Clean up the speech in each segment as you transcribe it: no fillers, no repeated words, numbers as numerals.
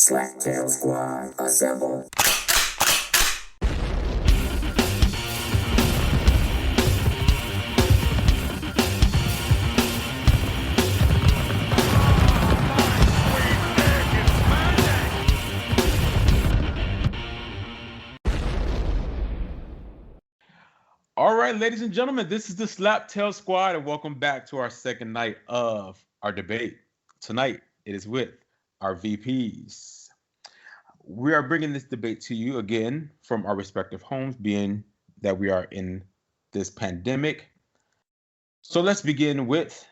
Slaptail Squad, assemble. All right, ladies and gentlemen, this is the Slaptail Squad, and welcome back to our second night of our debate. Tonight, it is with our VPs. We are bringing this debate to you again from our respective homes, being that we are in this pandemic. So let's begin with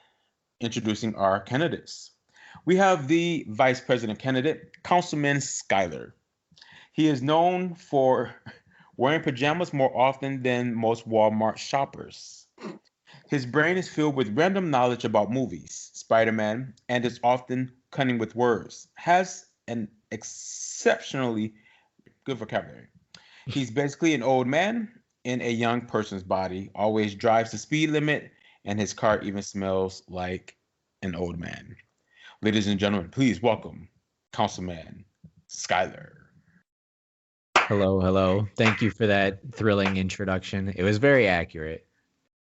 introducing our candidates. We have the Vice President candidate, Councilman Skylar. He is known for wearing pajamas more often than most Walmart shoppers. His brain is filled with random knowledge about movies, Spider-Man, and is often cunning with words. Has an exceptionally good vocabulary. He's basically an old man in a young person's body, always drives the speed limit, and his car even smells like an old man. Ladies and gentlemen, please welcome Councilman Skylar. Hello. Thank you for that thrilling introduction. It was very accurate.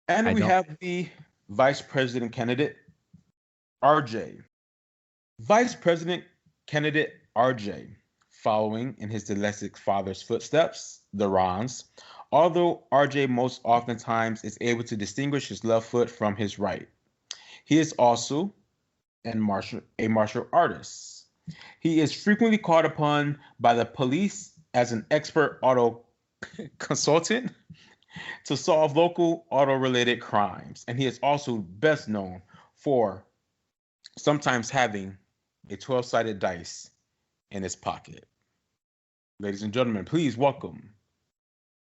And we have the Vice President candidate, RJ. Vice President candidate RJ, following in his dyslexic father's footsteps, the Ronz, although RJ most oftentimes is able to distinguish his left foot from his right. He is also a martial artist. He is frequently called upon by the police as an expert auto consultant to solve local auto-related crimes. And he is also best known for sometimes having a 12-sided dice in his pocket. Ladies and gentlemen, please welcome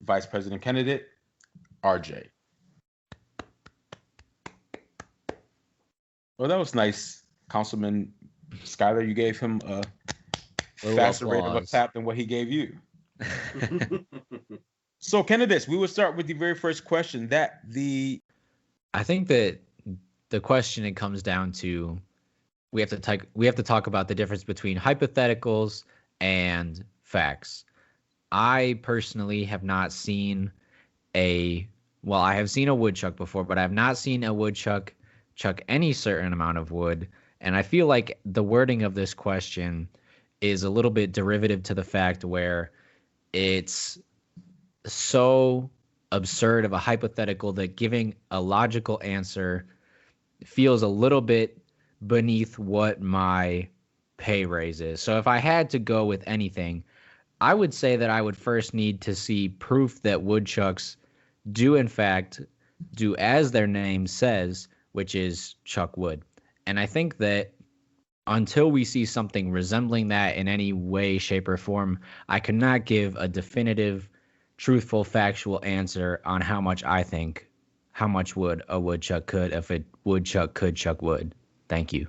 Vice President candidate RJ. Well, that was nice, Councilman Skylar. You gave him a faster rate of a tap than what he gave you. So, candidates, we will start with the very first question. I think that the question it comes down to, we have to talk about the difference between hypotheticals and facts. I personally have not seen I have seen a woodchuck before, but I have not seen a woodchuck chuck any certain amount of wood. And I feel like the wording of this question is a little bit derivative to the fact where it's so absurd of a hypothetical that giving a logical answer feels a little bit beneath what my pay raise is. So if I had to go with anything, I would say that I would first need to see proof that woodchucks do in fact do as their name says, which is chuck wood. And I think that until we see something resembling that in any way, shape, or form, I cannot give a definitive, truthful, factual answer on how much wood a woodchuck could if a woodchuck could chuck wood. Thank you.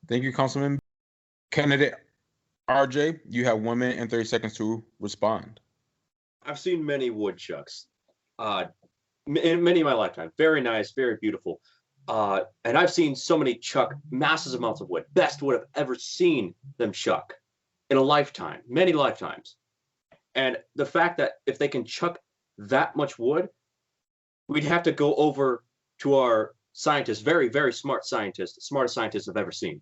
Thank you, Councilman. Candidate RJ, you have 1 minute and 30 seconds to respond. I've seen many woodchucks, many in my lifetime. Very nice, very beautiful. And I've seen so many chuck massive amounts of wood. Best wood I've ever seen them chuck in a lifetime, many lifetimes. And the fact that if they can chuck that much wood, we'd have to go over to our scientists, very, very smart scientists, smartest scientists I've ever seen,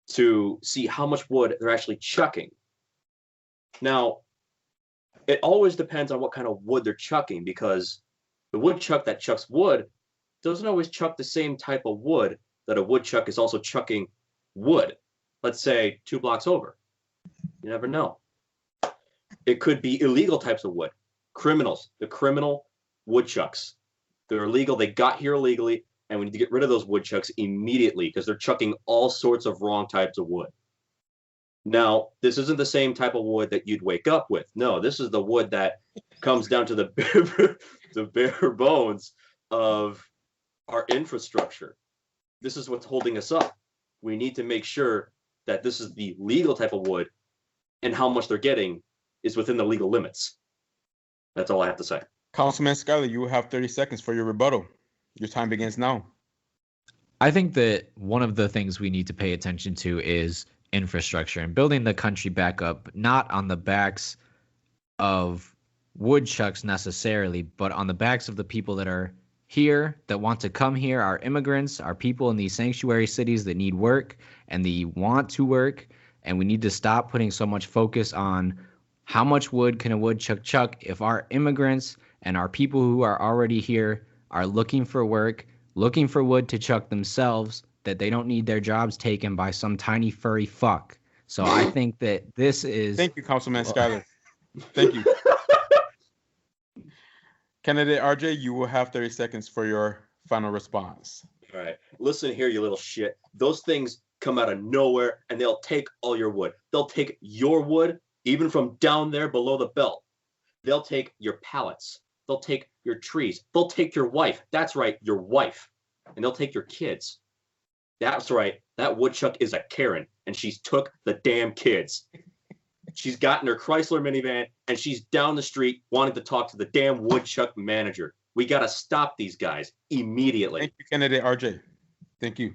to see how much wood they're actually chucking. Now, it always depends on what kind of wood they're chucking, because the woodchuck that chucks wood doesn't always chuck the same type of wood that a woodchuck is also chucking wood. Let's say 2 blocks over. You never know. It could be illegal types of wood. Criminals, the criminal woodchucks. They're illegal. They got here illegally, and we need to get rid of those woodchucks immediately because they're chucking all sorts of wrong types of wood. Now, this isn't the same type of wood that you'd wake up with. No, this is the wood that comes down to the bare bones of our infrastructure. This is what's holding us up. We need to make sure that this is the legal type of wood, and how much they're getting is within the legal limits. That's all I have to say. Councilman Skylar, you will have 30 seconds for your rebuttal. Your time begins now. I think that one of the things we need to pay attention to is infrastructure and building the country back up, not on the backs of woodchucks necessarily, but on the backs of the people that are here, that want to come here, our immigrants, our people in these sanctuary cities that need work and they want to work. And we need to stop putting so much focus on how much wood can a woodchuck chuck if our immigrants and our people who are already here are looking for work, looking for wood to chuck themselves, that they don't need their jobs taken by some tiny furry fuck. So I think that this is... Thank you, Councilman Skylar. Thank you. Candidate RJ, you will have 30 seconds for your final response. All right. Listen here, you little shit. Those things come out of nowhere and they'll take all your wood. They'll take your wood, even from down there below the belt. They'll take your pallets. They'll take your trees. They'll take your wife. That's right, your wife. And they'll take your kids. That's right. That woodchuck is a Karen, and she's took the damn kids. She's gotten her Chrysler minivan, and she's down the street wanting to talk to the damn woodchuck manager. We got to stop these guys immediately. Thank you, candidate RJ. Thank you.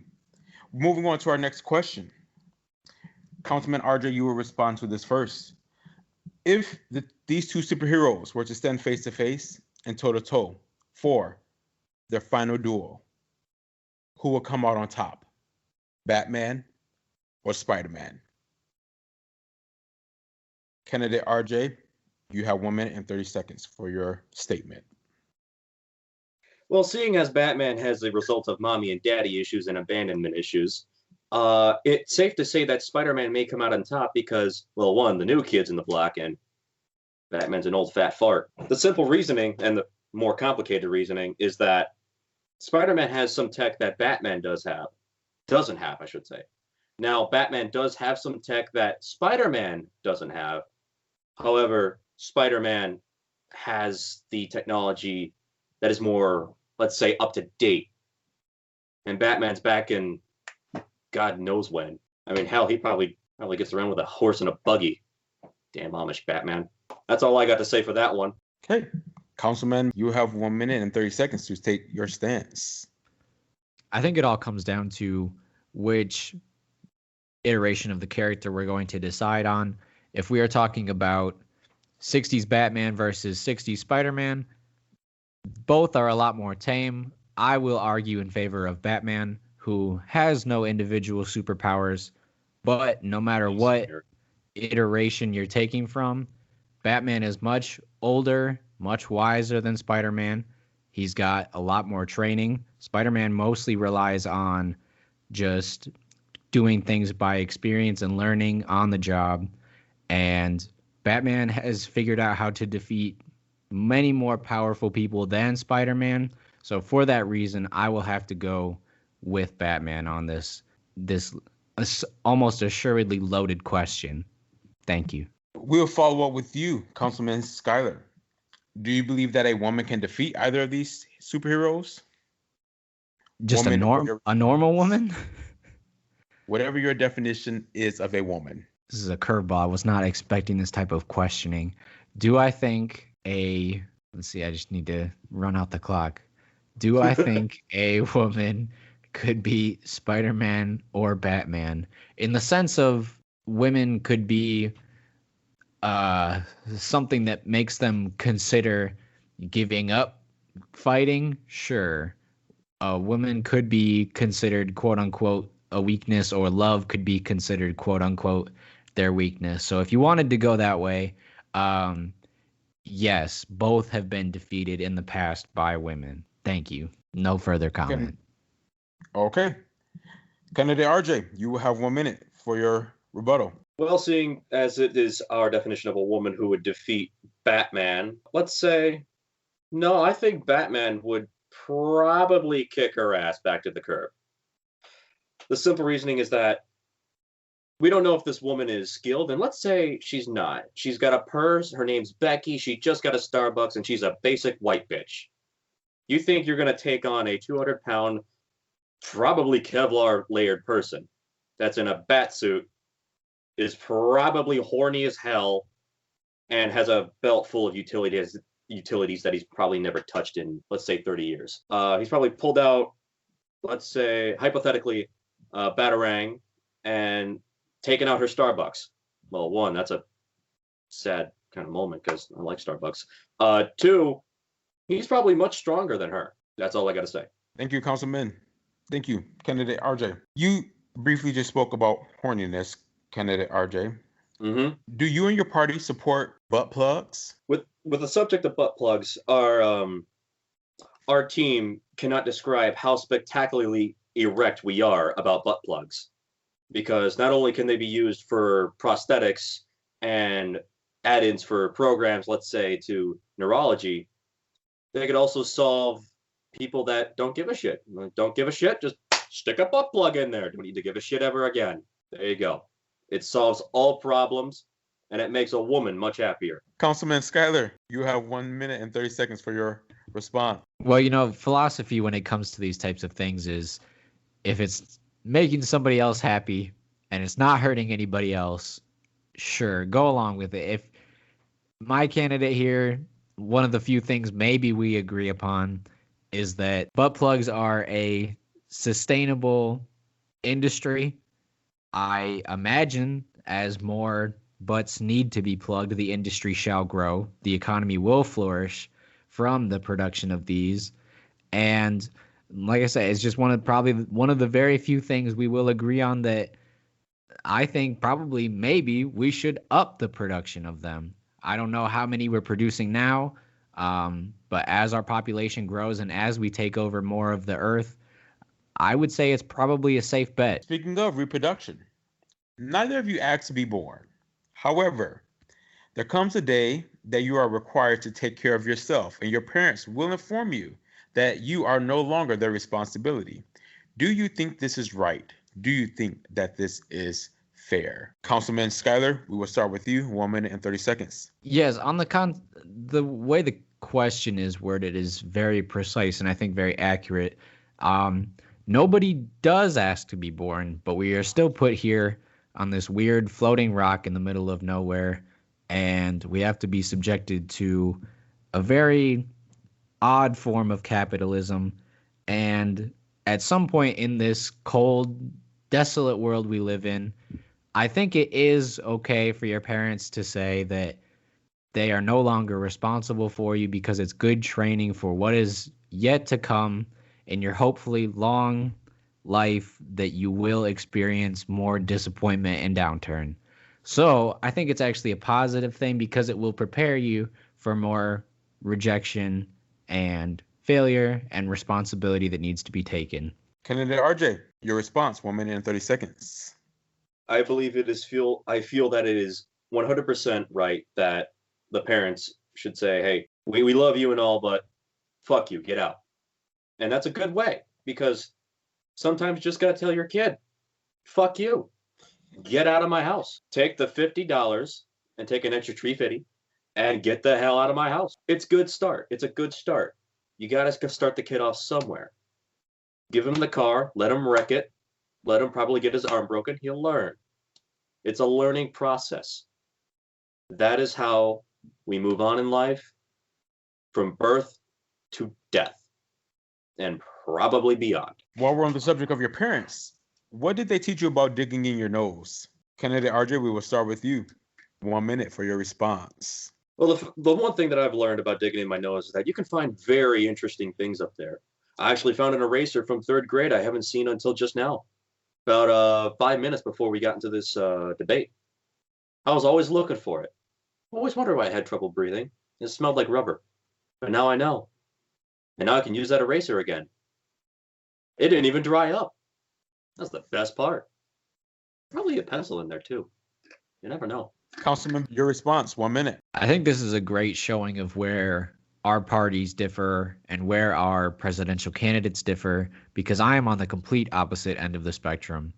Moving on to our next question. Councilman RJ, you will respond to this first. If these two superheroes were to stand face to face and toe to toe for their final duel, who will come out on top? Batman or Spider-Man? Candidate RJ, you have 1 minute and 30 seconds for your statement. Well, seeing as Batman has the result of mommy and daddy issues and abandonment issues, it's safe to say that Spider-Man may come out on top because, well, one, the new kid's in the block, and Batman's an old fat fart. The simple reasoning, and the more complicated reasoning, is that Spider-Man has some tech that Batman doesn't have, I should say. Now, Batman does have some tech that Spider-Man doesn't have. However, Spider-Man has the technology that is more, let's say, up to date. And Batman's back in God knows when. I mean, hell, he probably gets around with a horse and a buggy. Damn Amish Batman. That's all I got to say for that one. Okay. Councilman, you have 1 minute and 30 seconds to take your stance. I think it all comes down to which iteration of the character we're going to decide on. If we are talking about 60s Batman versus 60s Spider-Man, both are a lot more tame. I will argue in favor of Batman, who has no individual superpowers, but no matter what iteration you're taking from, Batman is much older, much wiser than Spider-Man. He's got a lot more training. Spider-Man mostly relies on just doing things by experience and learning on the job. And Batman has figured out how to defeat many more powerful people than Spider-Man. So for that reason, I will have to go with Batman on this almost assuredly loaded question. Thank you. We'll follow up with you, Councilman Skylar. Do you believe that a woman can defeat either of these superheroes? Just a normal woman? Whatever your definition is of a woman. This is a curveball. I was not expecting this type of questioning. Do I think let's see, I just need to run out the clock. Do I think a woman could be Spider-Man or Batman? In the sense of women could be something that makes them consider giving up fighting? Sure. A woman could be considered, quote unquote, a weakness, or love could be considered, quote unquote, their weakness. So if you wanted to go that way, yes, both have been defeated in the past by women. Thank you. No further comment. Okay. Candidate RJ, you will have 1 minute for your rebuttal. Well, seeing as it is our definition of a woman who would defeat Batman, let's say, no, I think Batman would probably kick her ass back to the curb. The simple reasoning is that we don't know if this woman is skilled, and let's say she's not. She's got a purse, her name's Becky, she just got a Starbucks, and she's a basic white bitch. You think you're going to take on a 200-pound, probably Kevlar-layered person that's in a bat suit, is probably horny as hell, and has a belt full of utilities that he's probably never touched in, let's say, 30 years. He's probably pulled out, let's say, hypothetically, Batarang, and taking out her Starbucks. Well, one, that's a sad kind of moment because I like Starbucks. Two, he's probably much stronger than her. That's all I got to say. Thank you, Councilman. Thank you, candidate RJ. You briefly just spoke about horniness, candidate RJ. Mm-hmm. Do you and your party support butt plugs? With the subject of butt plugs, our team cannot describe how spectacularly erect we are about butt plugs, because not only can they be used for prosthetics and add-ins for programs, let's say to neurology, they could also solve people that don't give a shit. Don't give a shit, just stick a butt plug in there. Don't need to give a shit ever again. There you go. It solves all problems, and it makes a woman much happier. Councilman Skylar, you have 1 minute and 30 seconds for your response. Well, philosophy when it comes to these types of things is if it's making somebody else happy and it's not hurting anybody else, sure, go along with it. If my candidate here, one of the few things maybe we agree upon is that butt plugs are a sustainable industry. I imagine as more butts need to be plugged, the industry shall grow. The economy will flourish from the production of these. And like I said, it's just probably one of the very few things we will agree on that I think probably maybe we should up the production of them. I don't know how many we're producing now, but as our population grows and as we take over more of the earth, I would say it's probably a safe bet. Speaking of reproduction, neither of you asked to be born. However, there comes a day that you are required to take care of yourself, and your parents will inform you that you are no longer their responsibility. Do you think this is right? Do you think that this is fair? Councilman Skylar, we will start with you. 1 minute and 30 seconds. Yes, on the way the question is worded is very precise and I think very accurate. Nobody does ask to be born, but we are still put here on this weird floating rock in the middle of nowhere, and we have to be subjected to a very odd form of capitalism. And at some point in this cold, desolate world we live in, I think it is okay for your parents to say that they are no longer responsible for you because it's good training for what is yet to come in your hopefully long life, that you will experience more disappointment and downturn. So I think it's actually a positive thing because it will prepare you for more rejection and failure and responsibility that needs to be taken. Candidate RJ, your response, 1 minute and 30 seconds. I believe I feel that it is 100% right that the parents should say, hey, we love you and all, but fuck you, get out. And that's a good way, because sometimes you just got to tell your kid, fuck you, get out of my house. Take the $50 and take an extra $350 and get the hell out of my house. It's a good start. It's a good start. You got to start the kid off somewhere. Give him the car, let him wreck it, let him probably get his arm broken. He'll learn. It's a learning process. That is how we move on in life, from birth to death, and probably beyond. While we're on the subject of your parents, what did they teach you about digging in your nose? Candidate RJ, we will start with you. 1 minute for your response. Well, the one thing that I've learned about digging in my nose is that you can find very interesting things up there. I actually found an eraser from 3rd grade I haven't seen until just now, about 5 minutes before we got into this debate. I was always looking for it. I always wondered why I had trouble breathing. It smelled like rubber. But now I know. And now I can use that eraser again. It didn't even dry up. That's the best part. Probably a pencil in there too. You never know. Councilman, your response, 1 minute. I think this is a great showing of where our parties differ and where our presidential candidates differ, because I am on the complete opposite end of the spectrum.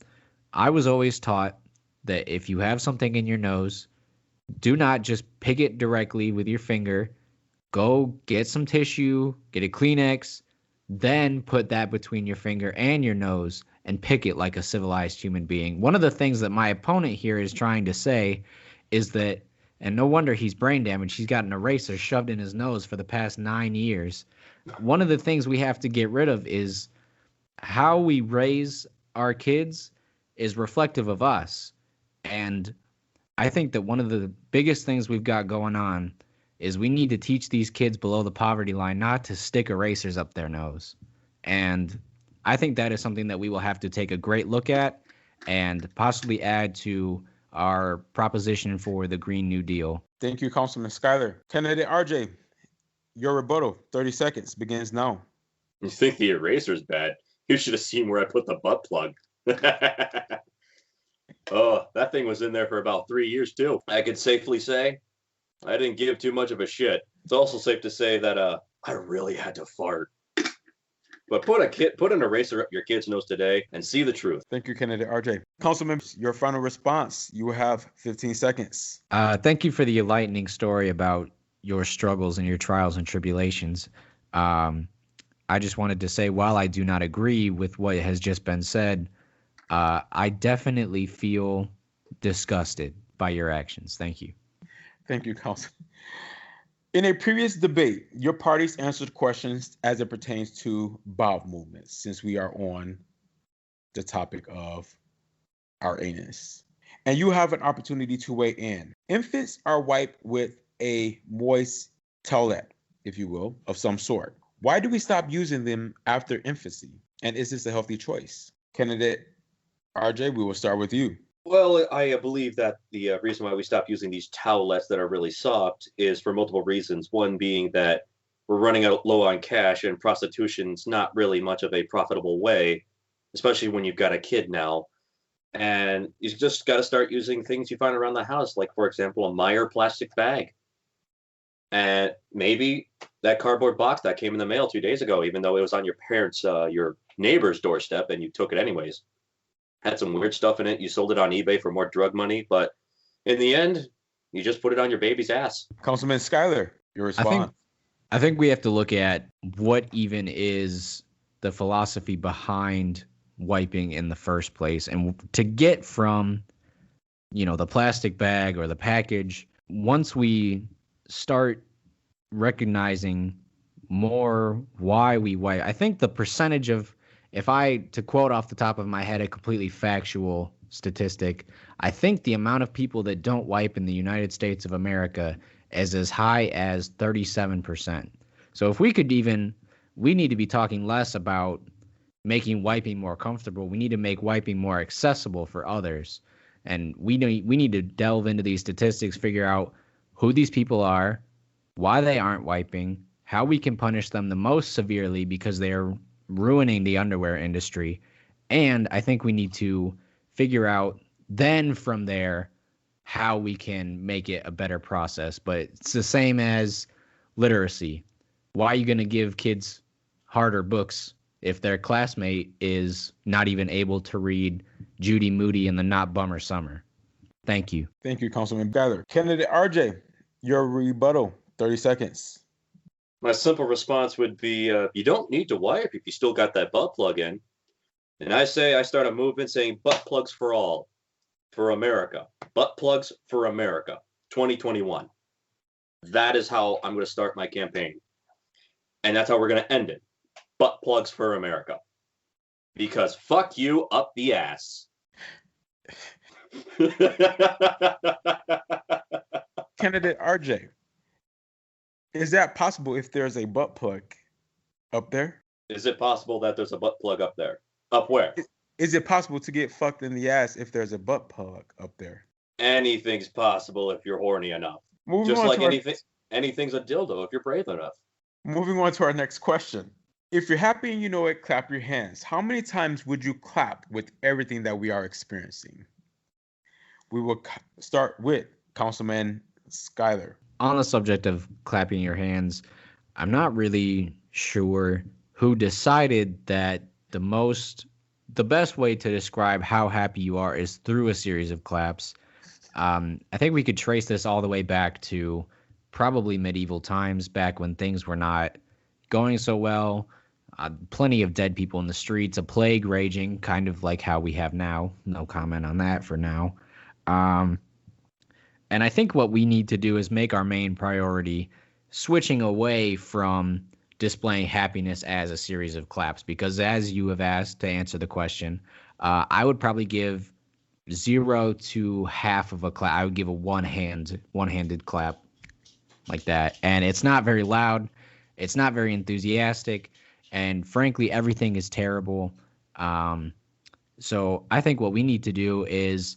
I was always taught that if you have something in your nose, do not just pick it directly with your finger. Go get some tissue, get a Kleenex, then put that between your finger and your nose and pick it like a civilized human being. One of the things that my opponent here is trying to say is that, and no wonder he's brain damaged, he's got an eraser shoved in his nose for the past 9 years. One of the things we have to get rid of is how we raise our kids is reflective of us. And I think that one of the biggest things we've got going on is we need to teach these kids below the poverty line not to stick erasers up their nose. And I think that is something that we will have to take a great look at and possibly add to our proposition for the Green New Deal. Thank you, Councilman Skylar. Candidate RJ, your rebuttal, 30 seconds, begins now. You think the eraser's bad? You should have seen where I put the butt plug. Oh, that thing was in there for about 3 years too. I could safely say I didn't give too much of a shit. It's also safe to say that I really had to fart. But put an eraser up your kid's nose today and see the truth. Thank you, candidate RJ. Councilman, your final response. You have 15 seconds. Thank you for the enlightening story about your struggles and your trials and tribulations. I just wanted to say, while I do not agree with what has just been said, I definitely feel disgusted by your actions. Thank you. Thank you, Councilman. In a previous debate, your parties answered questions as it pertains to bowel movements, since we are on the topic of our anus. And you have an opportunity to weigh in. Infants are wiped with a moist towelette, if you will, of some sort. Why do we stop using them after infancy? And is this a healthy choice? Candidate RJ, we will start with you. Well, I believe that the reason why we stopped using these towelettes that are really soft is for multiple reasons. One being that we're running out low on cash, and prostitution's not really much of a profitable way, especially when you've got a kid now. And you just got to start using things you find around the house, like, for example, a Meyer plastic bag. And maybe that cardboard box that came in the mail 2 days ago, even though it was on your parents' your neighbor's doorstep and you took it anyways. Had some weird stuff in it. You sold it on eBay for more drug money, but in the end, you just put it on your baby's ass. Councilman Skylar, your response. I think we have to look at what even is the philosophy behind wiping in the first place. And to get from, the plastic bag or the package, once we start recognizing more why we wipe, I think the percentage of, to quote off the top of my head a completely factual statistic, I think the amount of people that don't wipe in the United States of America is as high as 37%. So if we need to be talking less about making wiping more comfortable. We need to make wiping more accessible for others. And we need to delve into these statistics, figure out who these people are, why they aren't wiping, how we can punish them the most severely because they are ruining the underwear industry. And I think we need to figure out then from there how we can make it a better process. But it's the same as literacy. Why are you going to give kids harder books if their classmate is not even able to read Judy Moody and the Not Bummer Summer? Thank you. Thank you, Councilman Skylar. Candidate RJ, your rebuttal, 30 seconds. My simple response would be, you don't need to wipe if you still got that butt plug in. And I start a movement saying butt plugs for all, for America. Butt plugs for America, 2021. That is how I'm going to start my campaign. And that's how we're going to end it. Butt plugs for America. Because fuck you up the ass. Candidate RJ, is that possible if there's a butt plug up there? Is it possible that there's a butt plug up there? Up where? Is it possible to get fucked in the ass if there's a butt plug up there? Anything's possible if you're horny enough. Just like anything's a dildo if you're brave enough. Moving on to our next question. If you're happy and you know it, clap your hands. How many times would you clap with everything that we are experiencing? We will start with Councilman Skylar. On the subject of clapping your hands, I'm not really sure who decided that the best way to describe how happy you are is through a series of claps. I think we could trace this all the way back to probably medieval times, back when things were not going so well. Plenty of dead people in the streets, a plague raging, kind of like how we have now. No comment on that for now. And I think what we need to do is make our main priority switching away from displaying happiness as a series of claps, because as you have asked to answer the question, I would probably give 0 to half of a clap. I would give a one-handed clap like that. And it's not very loud. It's not very enthusiastic. And frankly, everything is terrible. So I think what we need to do is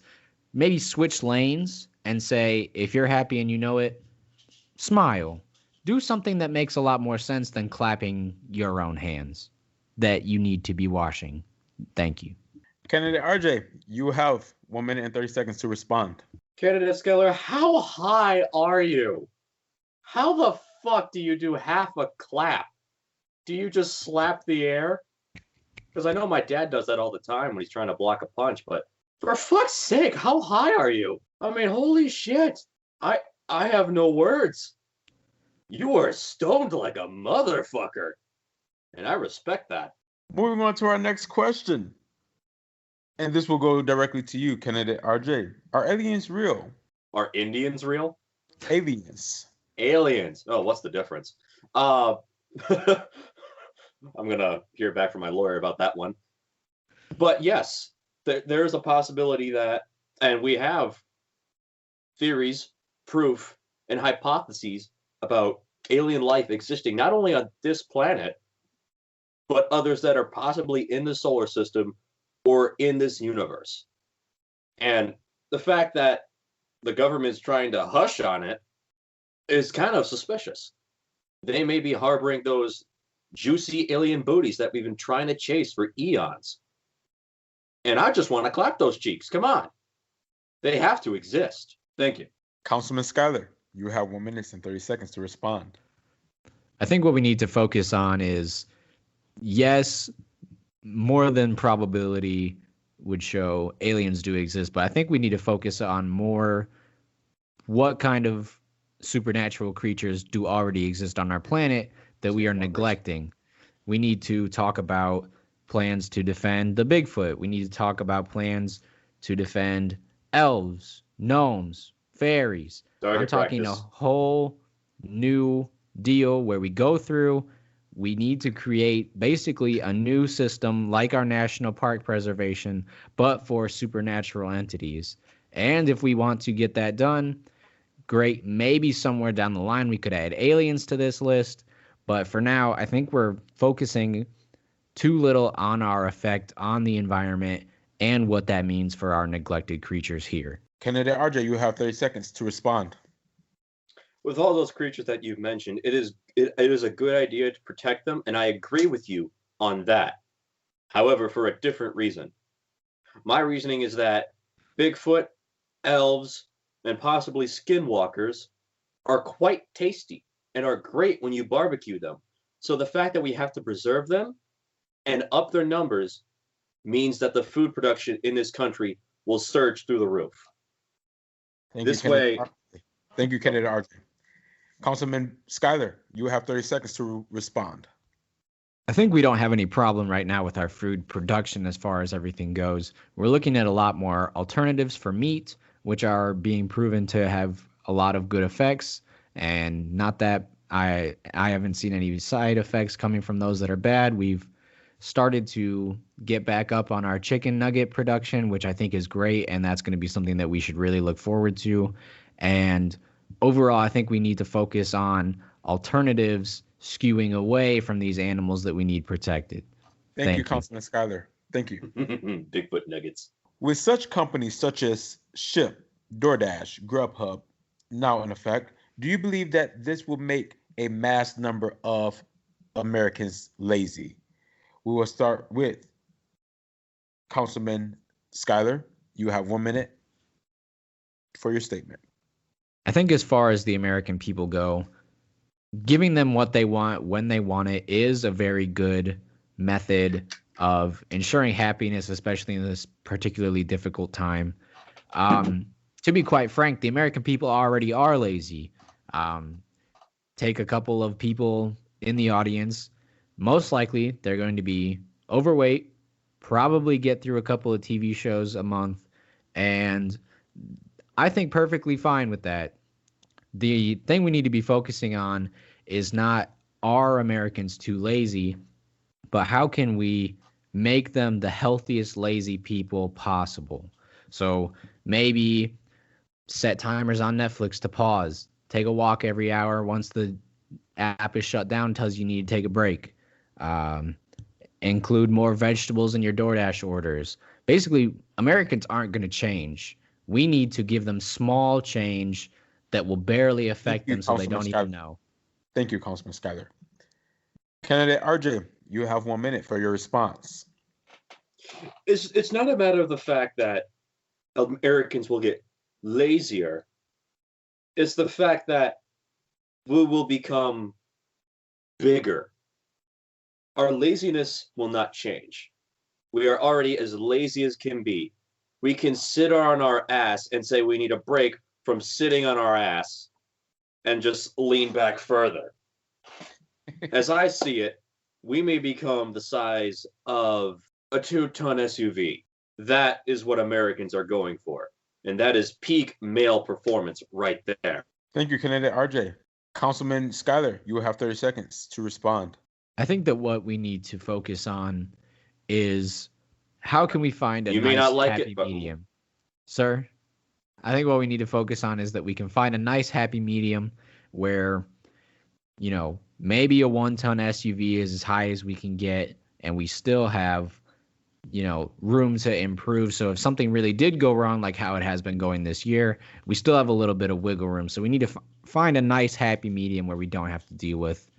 maybe switch lanes and say, if you're happy and you know it, smile. Do something that makes a lot more sense than clapping your own hands that you need to be washing. Thank you. Candidate RJ, you have 1 minute and 30 seconds to respond. Candidate Skylar, how high are you? How the fuck do you do half a clap? Do you just slap the air? Because I know my dad does that all the time when he's trying to block a punch, but for fuck's sake, how high are you? I mean, holy shit. I have no words. You are stoned like a motherfucker. And I respect that. Moving on to our next question. And this will go directly to you, candidate RJ. Are aliens real? Are Indians real? Aliens. Aliens. Oh, what's the difference? I'm going to hear back from my lawyer about that one. But yes, there's a possibility that, and we have theories, proof, and hypotheses about alien life existing not only on this planet, but others that are possibly in the solar system or in this universe. And the fact that the government's trying to hush on it is kind of suspicious. They may be harboring those juicy alien booties that we've been trying to chase for eons. And I just want to clap those cheeks. Come on. They have to exist. Thank you. Councilman Skylar, you have 1 minute and 30 seconds to respond. I think what we need to focus on is, yes, more than probability would show aliens do exist, but I think we need to focus on more what kind of supernatural creatures do already exist on our planet that we are neglecting. We need to talk about plans to defend the Bigfoot. We need to talk about plans to defend elves, gnomes, fairies. I'm talking a whole new deal where we go through. We need to create basically a new system like our national park preservation, but for supernatural entities. And if we want to get that done, great. Maybe somewhere down the line we could add aliens to this list. But for now, I think we're focusing too little on our effect on the environment and what that means for our neglected creatures here. Candidate RJ, you have 30 seconds to respond. With all those creatures that you've mentioned, it is a good idea to protect them, and I agree with you on that. However, for a different reason. My reasoning is that Bigfoot, elves, and possibly skinwalkers are quite tasty and are great when you barbecue them. So the fact that we have to preserve them and up their numbers means that the food production in this country will surge through the roof. Thank you, candidate RJ. Councilman Skylar, you have 30 seconds to respond. I think we don't have any problem right now with our food production as far as everything goes. We're looking at a lot more alternatives for meat, which are being proven to have a lot of good effects. And not that I haven't seen any side effects coming from those that are bad. We've started to get back up on our chicken nugget production, which I think is great. And that's going to be something that we should really look forward to. And overall, I think we need to focus on alternatives skewing away from these animals that we need protected. Thank you, Councilman Skylar. Thank you. Bigfoot nuggets. With such companies such as Ship, DoorDash, Grubhub now in effect, do you believe that this will make a mass number of Americans lazy? We will start with Councilman Skylar. You have 1 minute for your statement. I think as far as the American people go, giving them what they want when they want it is a very good method of ensuring happiness, especially in this particularly difficult time. To be quite frank, the American people already are lazy. Take a couple of people in the audience. Most likely, they're going to be overweight, probably get through a couple of TV shows a month, and I think perfectly fine with that. The thing we need to be focusing on is not, are Americans too lazy, but how can we make them the healthiest lazy people possible? So maybe set timers on Netflix to pause, take a walk every hour. Once the app is shut down, tells you need to take a break. Include more vegetables in your DoorDash orders. Basically, Americans aren't going to change. We need to give them small change that will barely affect them so they don't even know. Thank you, Councilman Skylar. Candidate RJ, you have 1 minute for your response. It's not a matter of the fact that Americans will get lazier. It's the fact that we will become bigger. Our laziness will not change. We are already as lazy as can be. We can sit on our ass and say we need a break from sitting on our ass and just lean back further. As I see it, we may become the size of a 2-ton SUV. That is what Americans are going for. And that is peak male performance right there. Thank you, candidate RJ. Councilman Skylar, you will have 30 seconds to respond. I think that what we need to focus on is how can we find a You may nice not like happy it, but medium. Sir, I think what we need to focus on is that we can find a nice happy medium where, you know, maybe a 1-ton SUV is as high as we can get, and we still have, you know, room to improve. So if something really did go wrong, like how it has been going this year, we still have a little bit of wiggle room. So we need to find a nice happy medium where we don't have to deal with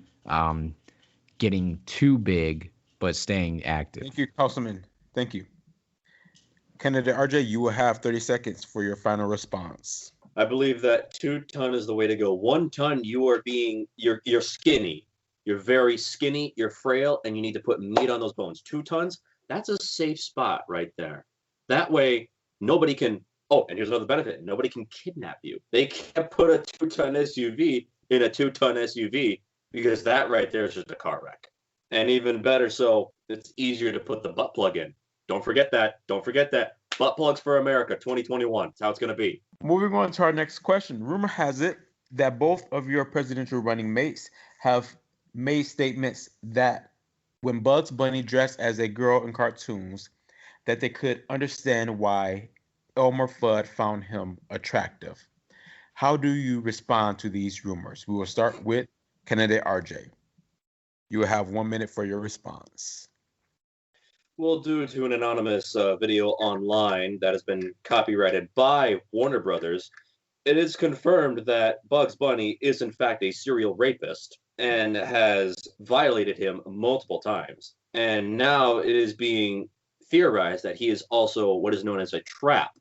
getting too big, but staying active. Thank you, Councilman. Thank you. Candidate RJ, you will have 30 seconds for your final response. I believe that 2-ton is the way to go. 1-ton, you're skinny. You're very skinny, you're frail, and you need to put meat on those bones. 2 tons, that's a safe spot right there. That way, nobody can, oh, and here's another benefit. Nobody can kidnap you. They can't put a 2-ton SUV in a 2-ton SUV because that right there is just a car wreck. And even better so, it's easier to put the butt plug in. Don't forget that. Don't forget that. Butt plugs for America 2021. That's how it's going to be. Moving on to our next question. Rumor has it that both of your presidential running mates have made statements that when Bugs Bunny dressed as a girl in cartoons, that they could understand why Elmer Fudd found him attractive. How do you respond to these rumors? We will start with candidate RJ. You will have 1 minute for your response. Well, due to an anonymous video online that has been copyrighted by Warner Brothers, it is confirmed that Bugs Bunny is in fact a serial rapist and has violated him multiple times. And now it is being theorized that he is also what is known as a trap,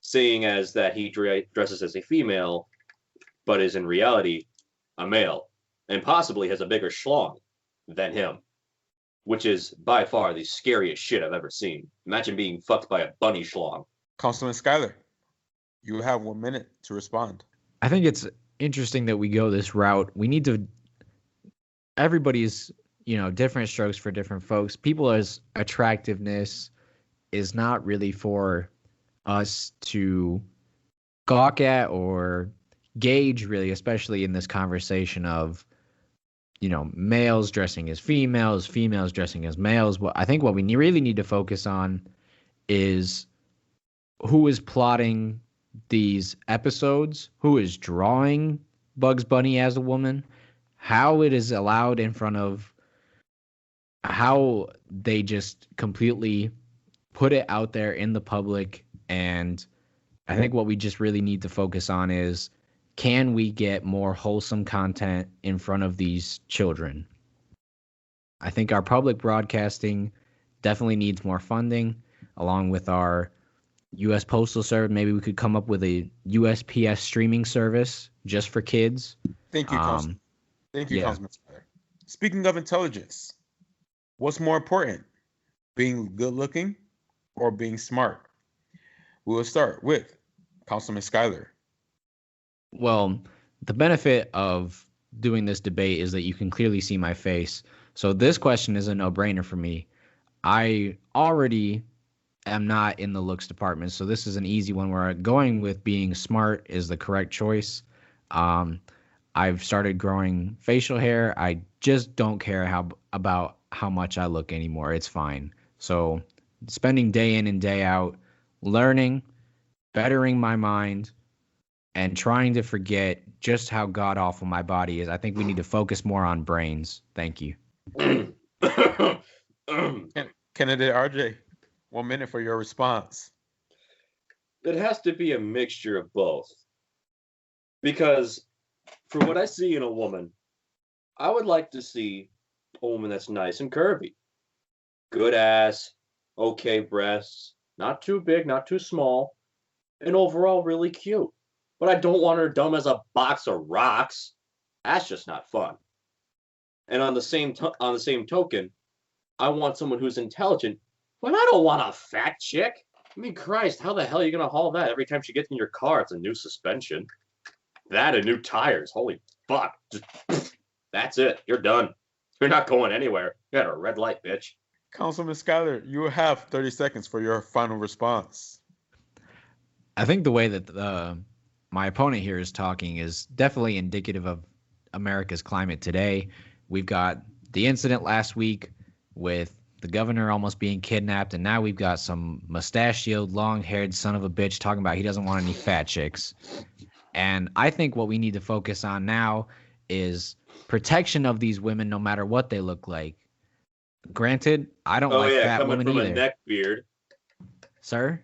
seeing as that he dresses as a female, but is in reality a male, and possibly has a bigger schlong than him, which is by far the scariest shit I've ever seen. Imagine being fucked by a bunny schlong. Councilman Skylar, you have 1 minute to respond. I think it's interesting that we go this route. We need to, everybody's, you know, different strokes for different folks. People's attractiveness is not really for us to gawk at or gauge, really, especially in this conversation of, you know, males dressing as females, females dressing as males. I think what we really need to focus on is who is plotting these episodes, who is drawing Bugs Bunny as a woman, how it is allowed in front of, how they just completely put it out there in the public. And I think what we just really need to focus on is, can we get more wholesome content in front of these children? I think our public broadcasting definitely needs more funding, along with our U.S. Postal Service. Maybe we could come up with a USPS streaming service just for kids. Thank you, Councilman. Thank you, Councilman. Speaking of intelligence, what's more important, being good looking or being smart? We will start with Councilman Skylar. Well, the benefit of doing this debate is that you can clearly see my face. So this question is a no-brainer for me. I already am not in the looks department, so this is an easy one where going with being smart is the correct choice. I've started growing facial hair. I just don't care about how much I look anymore. It's fine. So spending day in and day out learning bettering my mind, and trying to forget just how god awful my body is. I think we need to focus more on brains. Thank you. Candidate RJ, 1 minute for your response. It has to be a mixture of both. Because for what I see in a woman, I would like to see a woman that's nice and curvy. Good ass, okay breasts, not too big, not too small, and overall really cute. But I don't want her dumb as a box of rocks. That's just not fun. And on the same token, I want someone who's intelligent, but I don't want a fat chick. I mean, Christ, how the hell are you gonna haul that? Every time she gets in your car, it's a new suspension. That and new tires. Holy fuck. Just, that's it. You're done. You're not going anywhere. You got a red light, bitch. Councilman Skylar, you have 30 seconds for your final response. I think the way that my opponent here is talking is definitely indicative of America's climate today. We've got the incident last week with the governor almost being kidnapped, and now we've got some mustachioed, long-haired son of a bitch talking about he doesn't want any fat chicks. And I think what we need to focus on now is protection of these women no matter what they look like. Granted, I don't like fat women either. A neck beard. Sir,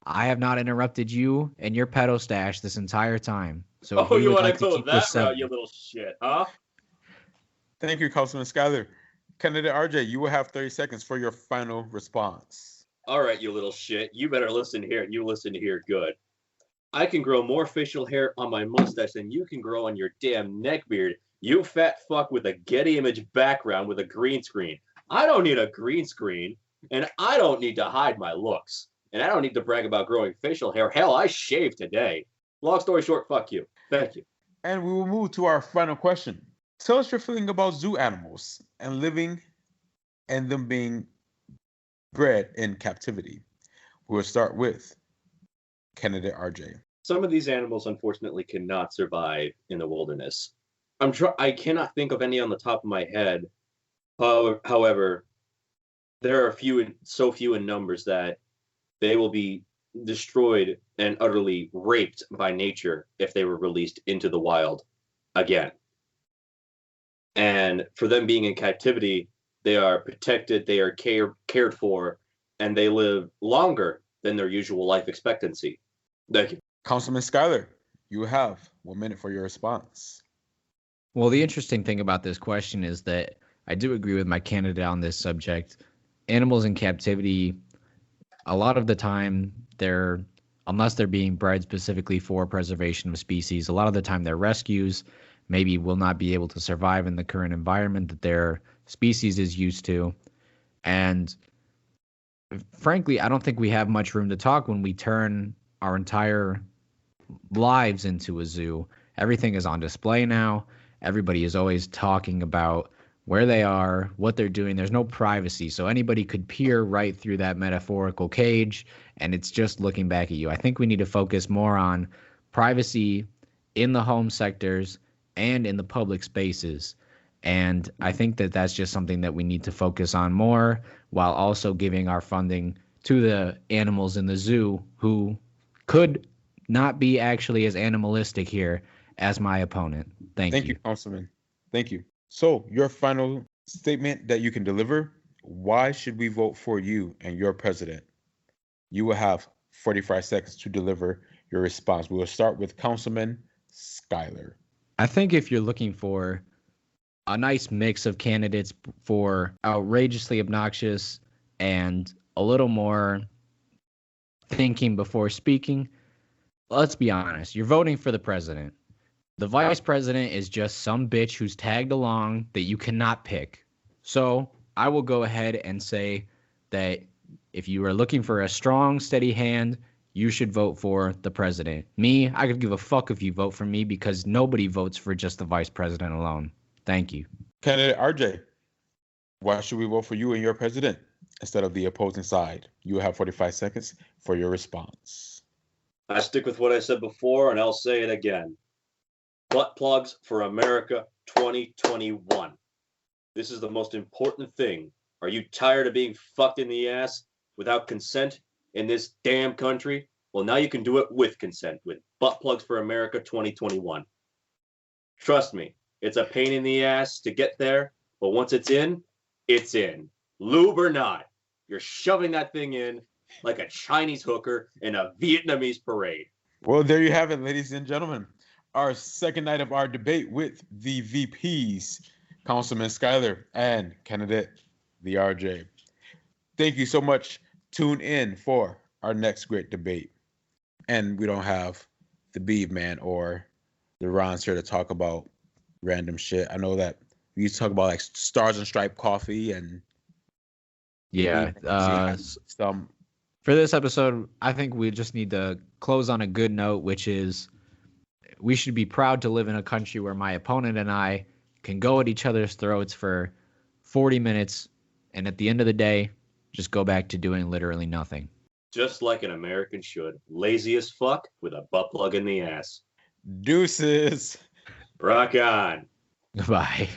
I have not interrupted you and your pedo stash this entire time. So you want to go that route, you little shit, huh? Thank you, Councilman Skylar. Candidate RJ, you will have 30 seconds for your final response. All right, you little shit. You better listen here, and you listen here good. I can grow more facial hair on my mustache than you can grow on your damn neck beard. You fat fuck with a Getty Image background with a green screen. I don't need a green screen, and I don't need to hide my looks. And I don't need to brag about growing facial hair. Hell, I shaved today. Long story short, fuck you. Thank you. And we will move to our final question. Tell us your feeling about zoo animals and living and them being bred in captivity. We'll start with candidate RJ. Some of these animals, unfortunately, cannot survive in the wilderness. I cannot think of any on the top of my head. However, there are so few in numbers that they will be destroyed and utterly raped by nature if they were released into the wild again. And for them being in captivity, they are protected, they are cared for, and they live longer than their usual life expectancy. Thank you. Councilman Skylar, you have 1 minute for your response. Well, the interesting thing about this question is that I do agree with my candidate on this subject. Animals in captivity, a lot of the time, unless they're being bred specifically for preservation of species, a lot of the time they're rescues, maybe will not be able to survive in the current environment that their species is used to. And frankly, I don't think we have much room to talk when we turn our entire lives into a zoo. Everything is on display now. Everybody is always talking about where they are, what they're doing. There's no privacy. So anybody could peer right through that metaphorical cage, and it's just looking back at you. I think we need to focus more on privacy in the home sectors and in the public spaces. And I think that that's just something that we need to focus on more, while also giving our funding to the animals in the zoo who could not be actually as animalistic here as my opponent. Thank you. Thank you, Councilman. Thank you. So your final statement that you can deliver, why should we vote for you and your president? You will have 45 seconds to deliver your response. We will start with Councilman Skylar. I think if you're looking for a nice mix of candidates for outrageously obnoxious and a little more thinking before speaking, let's be honest, you're voting for the president. The vice president is just some bitch who's tagged along that you cannot pick. So I will go ahead and say that if you are looking for a strong, steady hand, you should vote for the president. Me, I could give a fuck if you vote for me because nobody votes for just the vice president alone. Thank you. Candidate RJ, why should we vote for you and your president instead of the opposing side? You will have 45 seconds for your response. I stick with what I said before, and I'll say it again. Butt plugs for America 2021. This is the most important thing. Are you tired of being fucked in the ass without consent in this damn country? Well, now you can do it with consent with Butt Plugs for America 2021. Trust me, it's a pain in the ass to get there, but once it's in, it's in. Lube or not, you're shoving that thing in like a Chinese hooker in a Vietnamese parade. Well, there you have it, ladies and gentlemen. Our second night of our debate with the VPs, Councilman Skylar and candidate the RJ. Thank you so much. Tune in for our next great debate. And we don't have the Beaveman or the Ronz here to talk about random shit. I know that we used to talk about like Stars and Stripe coffee and some. For this episode, I think we just need to close on a good note, which is we should be proud to live in a country where my opponent and I can go at each other's throats for 40 minutes, and at the end of the day, just go back to doing literally nothing. Just like an American should. Lazy as fuck with a butt plug in the ass. Deuces. Rock on. Goodbye.